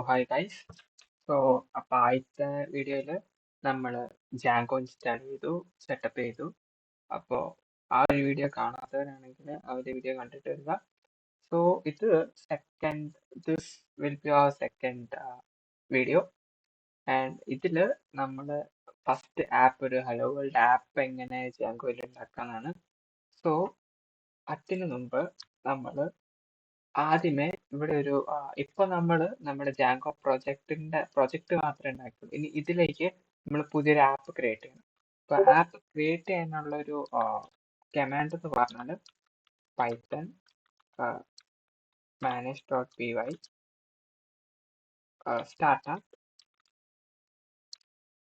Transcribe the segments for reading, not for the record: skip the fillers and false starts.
Hi guys. So അപ്പോൾ ആദ്യത്തെ വീഡിയോയിൽ നമ്മൾ ജാങ്കോ ഇൻസ്റ്റാൾ ചെയ്തു, സെറ്റപ്പ് ചെയ്തു. അപ്പോൾ ആ ഒരു വീഡിയോ കാണാത്തവരാണെങ്കിൽ ആ ഒരു വീഡിയോ കണ്ടിട്ട് വരിക. സോ ഇത് this will be our second video. And ഇതിൽ നമ്മൾ ഫസ്റ്റ് ആപ്പ്, ഒരു ഹലോ വേൾഡ് ആപ്പ് എങ്ങനെ ജാങ്കോയിൽ ഉണ്ടാക്കാനാണ്. സോ അതിനു മുമ്പ് നമ്മൾ ആദ്യമേ ഇവിടെ ഒരു ഇപ്പൊ നമ്മുടെ ജാങ്കോ പ്രൊജക്ട് മാത്രമേ ഉണ്ടാക്കുള്ളൂ. ഇനി ഇതിലേക്ക് നമ്മൾ പുതിയൊരു ആപ്പ് ക്രിയേറ്റ് ചെയ്യണം. അപ്പൊ ആപ്പ് ക്രിയേറ്റ് ചെയ്യാനുള്ള ഒരു കമാൻഡ് എന്ന് പറഞ്ഞാൽ പൈത്തൺ manage.py സ്റ്റാർട്ടപ്പ്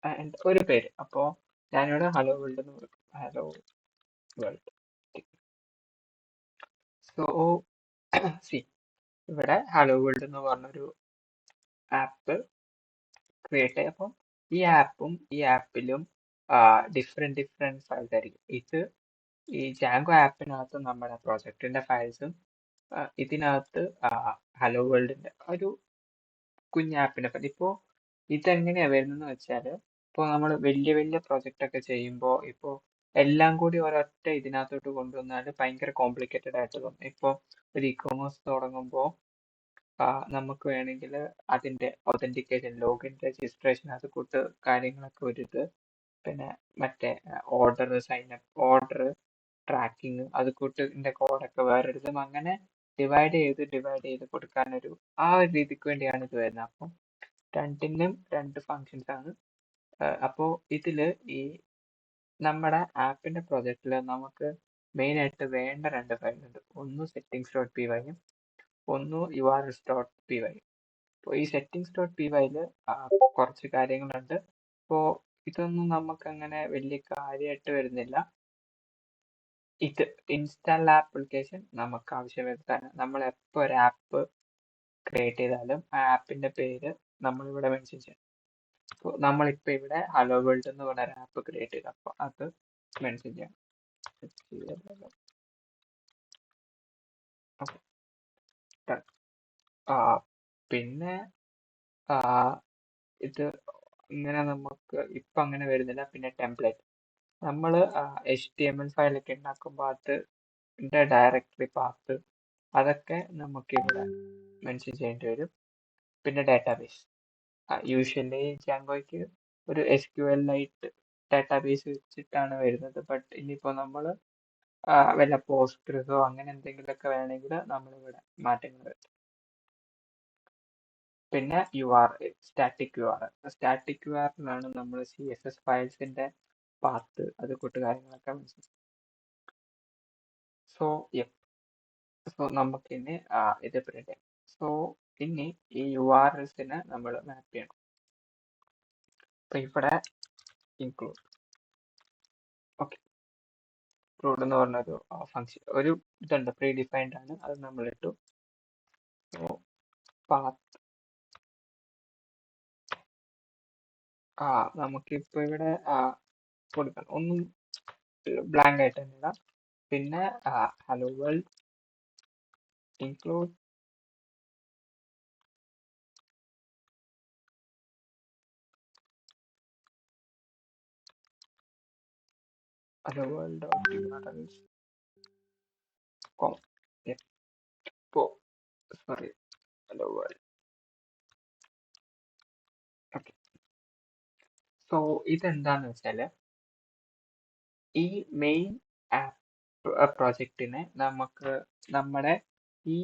ആൻഡ് ഒരു പേര്. അപ്പോൾ ഞാനിവിടെ ഹലോ വേൾഡ് എന്ന് കൊടുക്കും. Hello world. സോ സി ഇവിടെ ഹലോ വേൾഡ് എന്ന് പറഞ്ഞൊരു ആപ്പ് ക്രിയേറ്റ് ചെയ്യും. അപ്പം ഈ ആപ്പിലും ഡിഫറെന്റ് ഫയൽസ് ആയിരിക്കും. ഇത് ഈ ജാങ്കോ ആപ്പിനകത്ത് നമ്മുടെ പ്രൊജക്ടിന്റെ ഫയൽസും ഇതിനകത്ത് ഹലോ വേൾഡിന്റെ ഒരു കുഞ്ഞ് ആപ്പിനെ പറ്റി. ഇപ്പോൾ ഇതെങ്ങനെയാ വരുന്നതെന്ന് വെച്ചാൽ, ഇപ്പോൾ നമ്മൾ വലിയ പ്രൊജക്റ്റ് ഒക്കെ ചെയ്യുമ്പോൾ ഇപ്പോൾ എല്ലാം കൂടി ഒരൊറ്റ ഇതിനകത്തോട്ട് കൊണ്ടുവന്നാൽ ഭയങ്കര കോംപ്ലിക്കേറ്റഡ് ആയിട്ട് തോന്നും. ഇപ്പോൾ ഒരു ഇ-കൊമേഴ്സ് തുടങ്ങുമ്പോൾ നമുക്ക് വേണമെങ്കിൽ അതിന്റെ ഒതന്റിക്കേഷൻ, ലോഗിൻ, രജിസ്ട്രേഷൻ, അത് കൂട്ട് കാര്യങ്ങളൊക്കെ ഒരിത്, പിന്നെ മറ്റേ ഓർഡർ ട്രാക്കിങ്, അത് കൂട്ടിന്റെ കോഡൊക്കെ വേറെടുത്തും അങ്ങനെ ഡിവൈഡ് ചെയ്ത് കൊടുക്കാനൊരു ആ ഒരു രീതിക്ക് വേണ്ടിയാണ് ഇത് വരുന്നത്. അപ്പം രണ്ടിനും രണ്ട് ഫങ്ഷൻസ് ആണ്. അപ്പോൾ ഇതില് ഈ നമ്മുടെ ആപ്പിന്റെ പ്രൊജക്റ്റിൽ നമുക്ക് മെയിൻ ആയിട്ട് വേണ്ട രണ്ട് ഫയൽ ഉണ്ട്. ഒന്ന് settings.py ഒന്ന് urls.py. അപ്പോൾ ഈ settings.py കുറച്ച് കാര്യങ്ങളുണ്ട്. അപ്പോൾ ഇതൊന്നും നമുക്ക് അങ്ങനെ വലിയ കാര്യമായിട്ട് വരുന്നില്ല. ഇത് ഇൻസ്റ്റാൾ ആപ്ലിക്കേഷൻ നമുക്ക് ആവശ്യം വരുത്താൻ, നമ്മൾ എപ്പോൾ ഒരു ആപ്പ് ക്രിയേറ്റ് ചെയ്താലും ആ ആപ്പിന്റെ പേര് നമ്മളിവിടെ മെൻഷൻ ചെയ്യണം. അപ്പോൾ നമ്മളിപ്പോൾ ഇവിടെ ഹലോ വേൾഡ് എന്ന് പറഞ്ഞ ഒരു ആപ്പ് ക്രിയേറ്റ് ചെയ്തു. അപ്പോൾ അത് മെൻഷൻ ചെയ്യണം. പിന്നെ ഇത് ഇങ്ങനെ നമുക്ക് ഇപ്പം അങ്ങനെ വരുന്നില്ല. പിന്നെ ടെംപ്ലേറ്റ്, നമ്മൾ HTML ഫയലൊക്കെ ഉണ്ടാക്കുമ്പോൾ അതിന്റെ ഡയറക്ടറി പാത്ത് അതൊക്കെ നമുക്ക് ഇവിടെ മെൻഷൻ ചെയ്യേണ്ടി വരും. പിന്നെ ഡാറ്റാബേസ്, യൂഷ്വലി ജാങ്കോയ്ക്ക് ഒരു SQLite ഡാറ്റാബേസ് വെച്ചിട്ടാണ് വരുന്നത്. ബട്ട് ഇനിയിപ്പോൾ നമ്മൾ വല്ല പോസ്റ്റ്ഗ്രസോ അങ്ങനെ എന്തെങ്കിലുമൊക്കെ വേണമെങ്കിൽ നമ്മളിവിടെ മാറ്റങ്ങൾ വരുത്തും. പിന്നെ സ്റ്റാറ്റിക് URL നമ്മൾ CSS ഫയൽസിന്റെ പാത്ത്, അത് കൂട്ട് കാര്യങ്ങളൊക്കെ മനസ്സിലാക്കും. സോ നമുക്കിനി ഇത് പ്രിന്റ് ചെയ്യാം. സോ ഇനി ഈ URLസിനെ നമ്മൾ മാപ്പ് ചെയ്യണം. അപ്പൊ ഇവിടെ ഇൻക്ലൂഡ് എന്ന് പറഞ്ഞൊരു ഫംഗ്ഷൻ, ഒരു ഇതുണ്ട്, പ്രീ ഡിഫൈൻഡ് ആണ്, അത് നമ്മൾ ഇട്ടു. സോ പാത്ത് നമുക്കിപ്പോ ഇവിടെ കൊടുക്കണം, ഒന്നും ബ്ലാങ്ക് ആയിട്ട് തന്നെ ഇടാം. പിന്നെ hello world include hello world.urls com. Sorry, hello world. Okay. So ഇതെന്താന്ന് വെച്ചാല്, ഈ മെയിൻ ആപ്പ് പ്രൊജക്റ്റിനെ നമുക്ക് നമ്മുടെ ഈ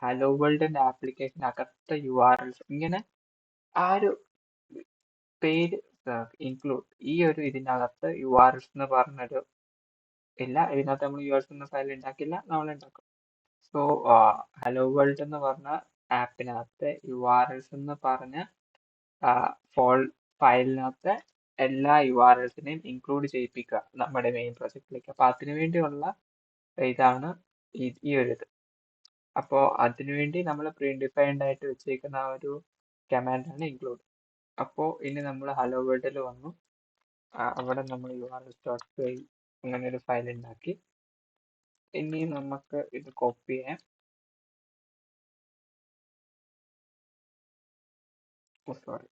ഹലോ വേൾഡിന്റെ ആപ്ലിക്കേഷൻ അകത്ത URLs ഇങ്ങനെ ആ ഒരു പേര് ഇൻക്ലൂഡ്, ഈ ഒരു ഇതിനകത്ത് URLs എന്ന് പറഞ്ഞൊരു ഇല്ല. ഇതിനകത്ത് നമ്മൾ URLs എന്ന ഫയൽ ഉണ്ടാക്കില്ല, നമ്മൾ ഉണ്ടാക്കും. സോ ഹലോ വേൾഡ് എന്ന് പറഞ്ഞ ആപ്പിനകത്ത് URLs എന്ന് പറഞ്ഞ ഫയലിനകത്ത് എല്ലാ URLസിനെയും ഇൻക്ലൂഡ് ചെയ്യിപ്പിക്കുക നമ്മുടെ മെയിൻ പ്രൊജക്റ്റിലേക്ക്. അപ്പൊ അതിനു വേണ്ടിയുള്ള ഇതാണ് ഈ ഒരു ഇത്. അപ്പോൾ അതിനുവേണ്ടി നമ്മൾ പ്രീ ഡിഫൈൻഡ് ആയിട്ട് വെച്ചേക്കുന്ന ആ ഒരു കമാൻഡാണ് ഇൻക്ലൂഡ്. അപ്പോൾ ഇനി നമ്മൾ ഹലോ വേൾഡിൽ വന്നു, അവിടെ നമ്മൾ urls.py അങ്ങനെ ഒരു ഫയൽ ഉണ്ടാക്കി. ഇനി നമുക്ക് ഇത് കോപ്പി ചെയ്യാം. സോറി.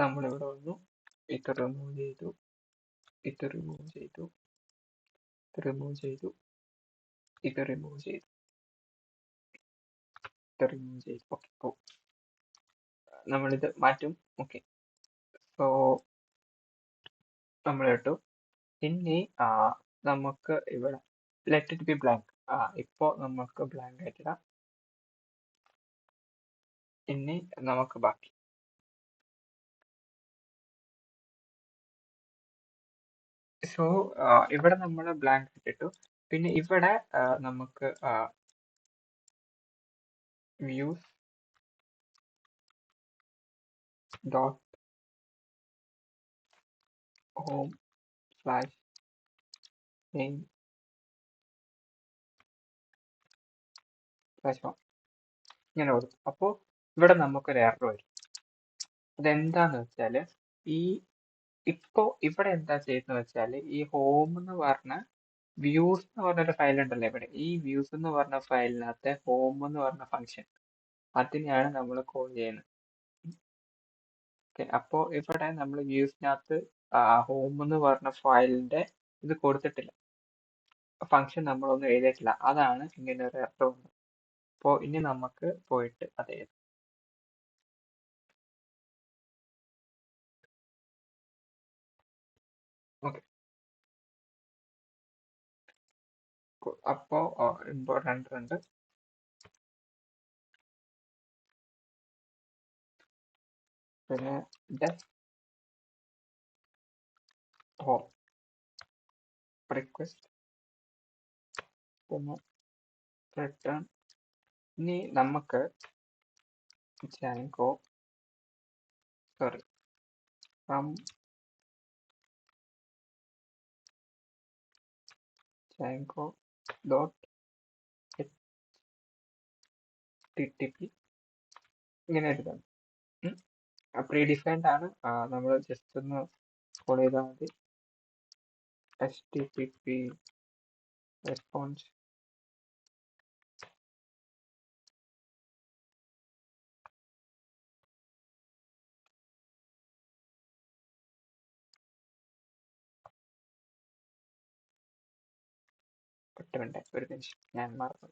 നമ്മളിവിടെ വന്നു, ഇത് റിമൂവ് ചെയ്തു, ഇത് റിമൂവ് ചെയ്തു, ഇത് റിമൂവ് ചെയ്തു, ഇത് റിമൂവ് ചെയ്തു, ഇത് റിമൂവ് ചെയ്തു. ഓക്കെ, ഇപ്പോൾ നമ്മളിത് മാറ്റും. ഓക്കെ, സോ നമ്മൾ ഇട്ടു. ഇനി നമുക്ക് ഇവിടെ ലെറ്റ് ഇറ്റ് ബി ബ്ലാങ്ക്. ഇപ്പോ നമുക്ക് ബ്ലാങ്ക് ആയിട്ടിടാം. ഇനി നമുക്ക് ബാക്കി സോ ഇവിടെ നമ്മൾ ബ്ലാങ്ക് ഇട്ടിട്ടു. പിന്നെ ഇവിടെ നമുക്ക് views dot home slash name slash home ഇങ്ങനെ കൊടുക്കും. അപ്പോൾ ഇവിടെ നമുക്കൊരു എറർ വരും. അതെന്താന്ന് വെച്ചാല് ഇപ്പോ ഇവിടെ എന്താ ചെയ്യുന്നത് വെച്ചാൽ ഈ ഹോം എന്ന് പറഞ്ഞ വ്യൂസ് എന്ന് പറഞ്ഞൊരു ഫയൽ ഉണ്ടല്ലോ ഇവിടെ. ഈ വ്യൂസ് എന്ന് പറഞ്ഞ ഫയലിനകത്തെ ഹോം എന്ന് പറഞ്ഞ ഫംഗ്ഷൻ അതിനെയാണ് നമ്മൾ കോൾ ചെയ്യുന്നത്. ഓക്കെ, അപ്പോൾ ഇവിടെ നമ്മൾ വ്യൂസിനകത്ത് ഹോം എന്ന് പറഞ്ഞ ഫയലിന്റെ ഇത് കൊടുത്തിട്ടില്ല, ഫംഗ്ഷൻ നമ്മളൊന്നും എഴുതിയിട്ടില്ല. അതാണ് ഇങ്ങനെ ഒരു എറർ വന്നത്. അപ്പോൾ ഇനി നമുക്ക് പോയിട്ട് അത് എഴുതാം. ഓക്കെ, അപ്പോൾ ഇമ്പോർട്ടൻ്റ് ഉണ്ട്. പിന്നെ ഡെഫ് ഹോം റിക്വസ്റ്റ്, പിന്നെ റിട്ടേൺ. ഇനി നമുക്ക് Django from Django dot http ഇങ്ങനെ എഴുതാം. പ്രീ ഡിഫൈൻഡ് ആണ്, നമ്മൾ ജസ്റ്റ് ഒന്ന് കോൾ ചെയ്താൽ മതി. http response കിട്ടുന്നുണ്ട്. ഒരു നിമിഷം, ഞാൻ മറന്നു.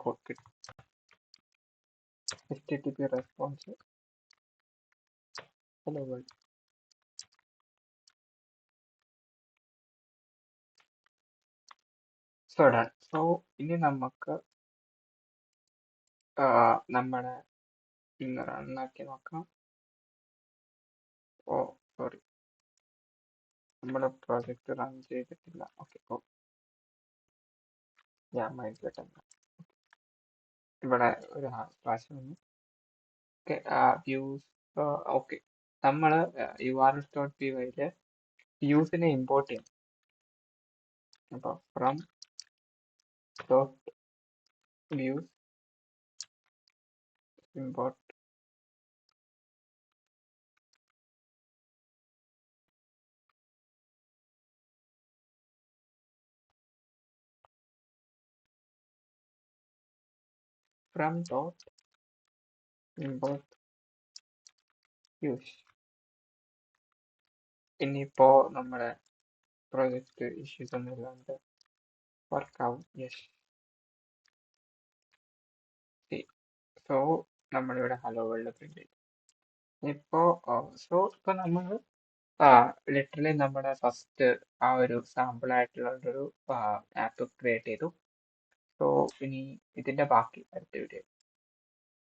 കോഡ് കിട്ടും. http response hello world. So done. So ഇനി നമുക്ക് നമ്മുടെ ഇന്ന് റണ്ണാക്കി നോക്കാം. ഓ സോറി, നമ്മുടെ പ്രോജക്റ്റ് റൺ ചെയ്തിട്ടില്ല. ഓക്കെ, ഓ ഞാൻ മൈൻഡ് ഇവിടെ ഒരു ക്ലാസ് വന്നു. Okay, views. ഓക്കെ, നമ്മൾ urls.py വ്യൂസിനെ ഇമ്പോർട്ട് ചെയ്യണം. അപ്പോൾ from dot views import from dot import views. ഇനിയിപ്പോൾ നമ്മുടെ പ്രോജക്റ്റ് ഇഷ്യൂസ് ഒന്നും ഇല്ലാണ്ട് വർക്കാവും. യെസ്. സോ നമ്മളിവിടെ ഹലോ വേൾഡ് പ്രിന്റ് ചെയ്തു. ഇപ്പോൾ നമ്മൾ ലിറ്ററലി നമ്മുടെ ഫസ്റ്റ് ഒരു സാമ്പിൾ ആയിട്ടുള്ള ഒരു ആപ്പ് ക്രിയേറ്റ് ചെയ്തു. സോ ഇനി ഇതിന്റെ ബാക്കി അടുത്ത വീഡിയോ